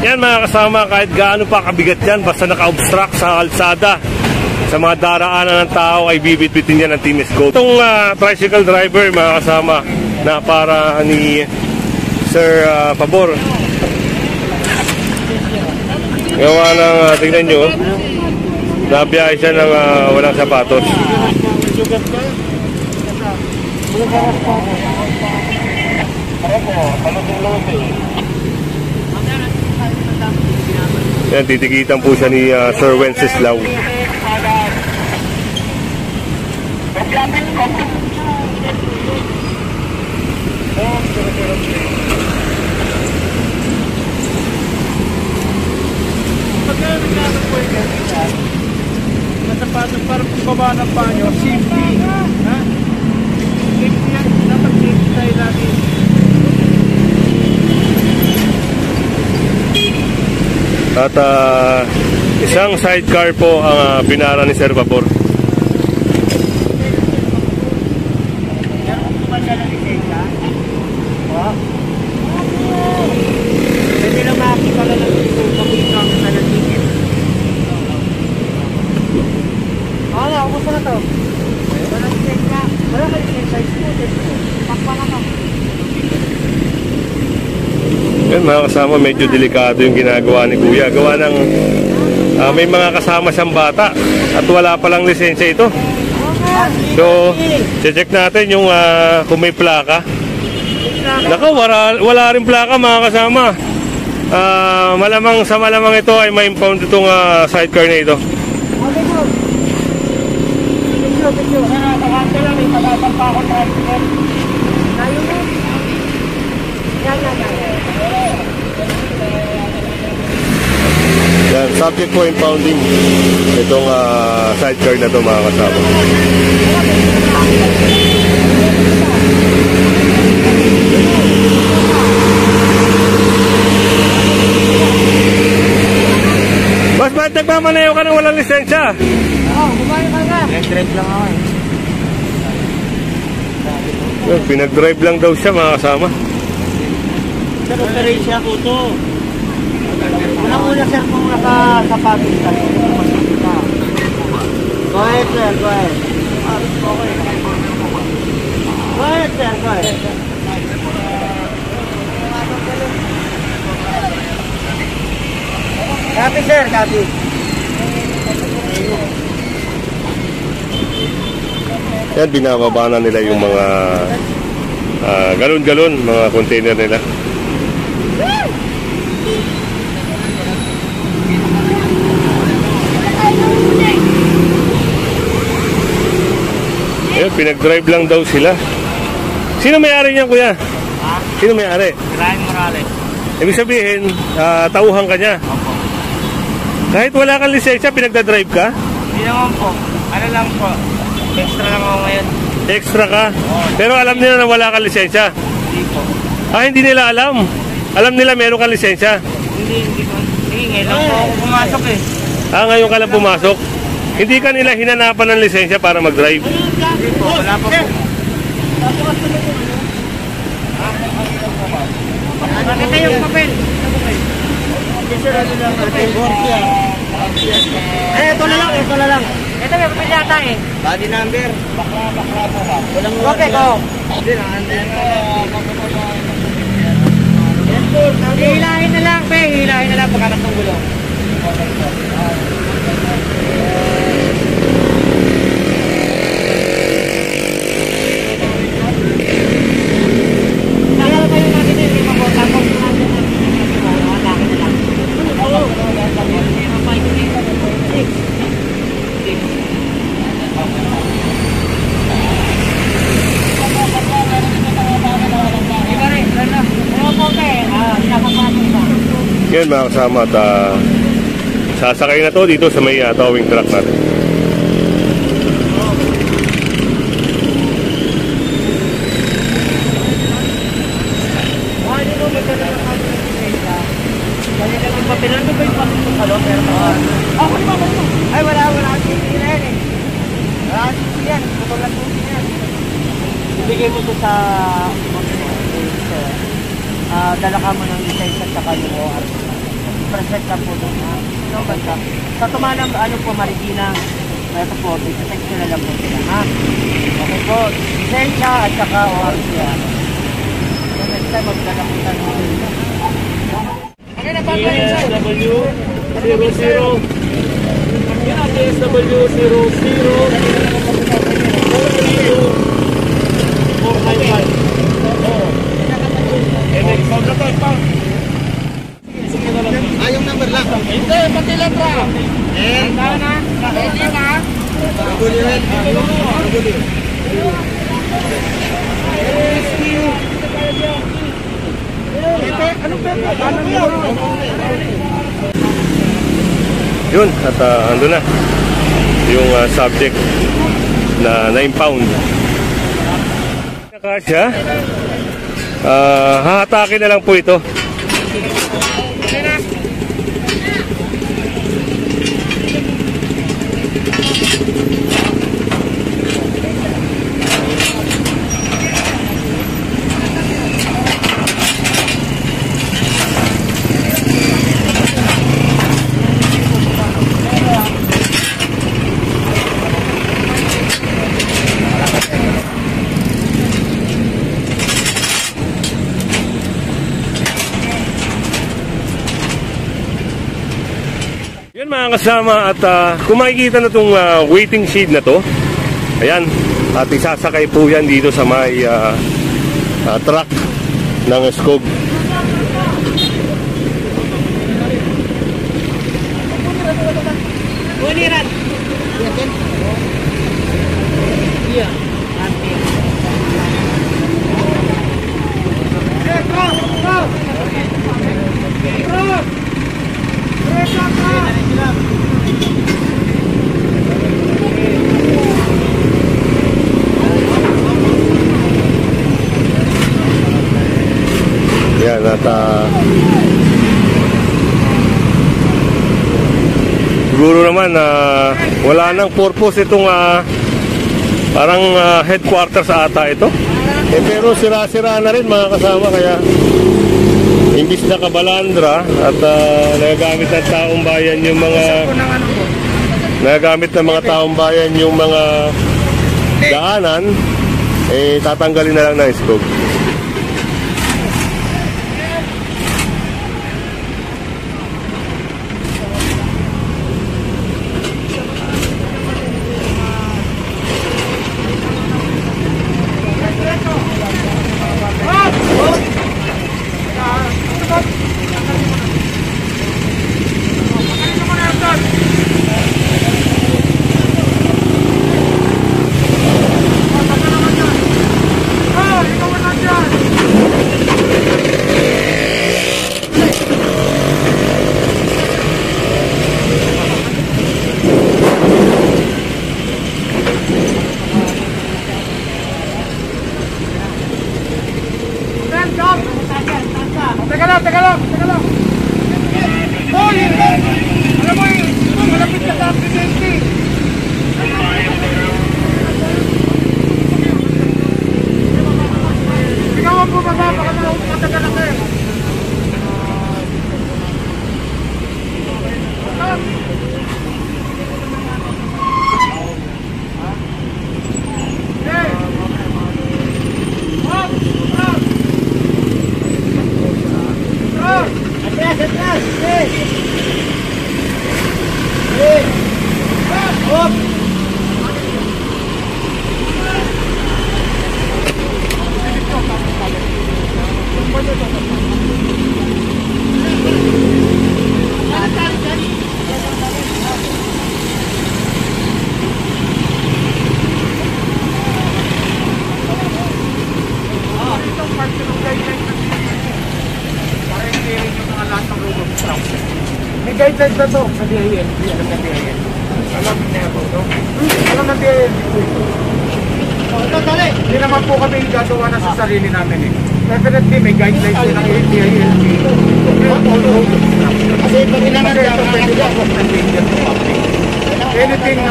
Yan mga kasama, kahit gaano pa kabigat yan, basta naka-obstruct sa kalsada, sa mga daraanan ng tao, ay bibit-bitin yan ng Team Scout. Itong tricycle driver mga kasama, na para ni Sir Pabor. Gawa ng, tingnan nyo, nabiyahe siya ng walang sapatos. Yan, titikitan po siya ni Sir Wenceslao. Sapatos para pagbaba ng banyo, safety. Ha? Safety yan. Dapat safety tayo lagi. At isang sidecar po ang binara ni Sir Pabor. Pwede na makakita lang ng kapulito ang nanatikin. Wala, kumusta na to? Wala lisensya ka. Wala ka lisensya. Pakpa ka. Yan mga kasama, medyo delikado yung ginagawa ni Kuya. Gawa ng may mga kasama siyang bata at wala palang lisensya ito. So, check natin yung kung may plaka. Naka, wala rin plaka mga kasama. Malamang sa malamang ito ay may impound itong sidecar na ito. Yan, subject po impounding itong sidecar na ito mga kasama. Mas ba't nagmamanayo ka ng walang lisensya? Oo, kumain ka na. Pinag-drive lang ako Yan, pinag-drive lang daw siya mga kasama. Sir, operate siya ko to. Una-una sir kung nakasapatos ka. Go ahead sir, go ahead. Go ahead sir, go ahead. Copy sir, copy. Yan, binababa na nila yung mga galon-galon, mga container nila. Ayan, pinag-drive lang daw sila. Sino may-ari niyan, kuya? Ha? Sino may-ari? Ryan Morales. Ibig sabihin, tauhan ka niya. Opo. Kahit wala kang lisensya, pinagdadrive ka? Hindi naman po. Ano lang po. Extra lang ako ngayon. Extra ka? Pero alam nila na wala kang lisensya? Hindi po. Hindi nila alam. Alam nila meron kang lisensya? Hindi po. Sige, ngayon lang po ako pumasok eh. Ngayon ka lang pumasok? Hindi ka nila hinanapan ng lisensya para mag-drive? Hindi po, wala pa po. Bakit yung papel? Ito na lang, ito na lang. Ito may papel yata eh. Body number. Bakla po ba? Okay, go. Hilahin na lang, pe. Hilahin na lang pagkanak ng gulo. Yan mga kasama at sasakay na to dito sa may towing truck natin. Ay, wala. Sisi na yan eh. Wala sisi yan. Putol lang sisi yan. Ibigay mo ito sa dala ka mo ng lisensya at saka yung OR. present lang po doon. No, basta. Sa tumanang, ano po, Marikina, ito po, i-check nila lang po sila, ha? Okay po, lisensya at saka ORC, ha? So, next time, magkakapuntan mo. Okay na ba? DSW 00. Yan ang DSW 00. Yung number lang. Hindi, pati letra. Handa na. Hindi na. Yun, at ando na yung subject na na-impound. Kasya, hahatakin na lang po ito. Yan mga kasama, at kung makikita na itong waiting shed na to, ayan, at isasakay po yan dito sa may truck ng SCOG. Buliran. Iya. Yan, at siguro naman wala nang purpose itong parang headquarters ata ito. Pero sira-sira na rin mga kasama, kaya imbis na kabalandra at nagagamit ng taong bayan yung mga daanan, tatanggalin na lang ng SCOG. Teka lang. Hoy! Alam mo malapit ka sa aksidente. Ikaw ang bumaba, baka matagal ako eh. May guidelines na to sa DIL. Alam na DIL. Alam na po ito. Alam na DIL. Hindi naman po kami gagawa na sa sarili namin eh. Definitely may guidelines din ng DIL. Kasi pag ilangan ito, pwede ka po ng danger to public. Anything na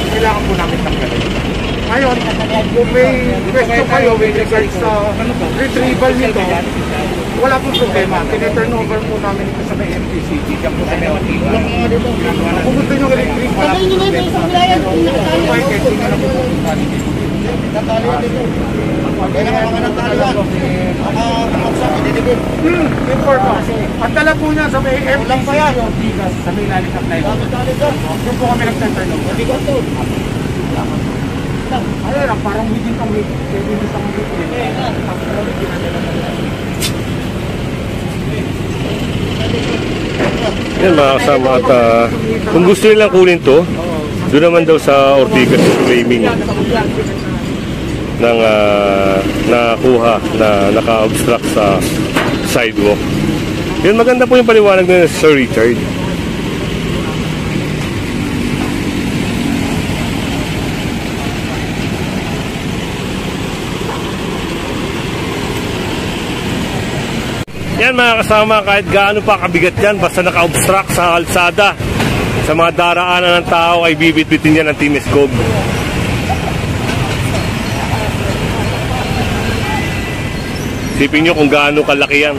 kailangan po namin tanggalin. Ngayon, kung may question kayo with regards sa retrieval nito, wala pong problema. Tine-turn over po namin ito sa may MTCG. Diyan po sa may Manila. Kung gusto nyo electric, wala pong problema. Kung may testing, ano po po. Kaya nga mga nagtalian. Before pa. At dala po niya sa may MTCG. Bigas sa may lalikap na ito. Doon po kami nag-turn over. Ayun lang, parang within ang week. Pwede nyo sa week. Yan mga kasama at kung gusto nilang kunin to, doon naman daw sa Ortigas claiming ng nakuha na naka-obstruct sa sidewalk. Yan, maganda po yung paliwanag na Sir Richard. Yan mga kasama, kahit gaano pa kabigat yan, basta naka-obstruct sa kalsada, sa mga daraanan ng tao ay bibit-bitin yan ng Tineskog. Isipin nyo kung gaano kalaki yan.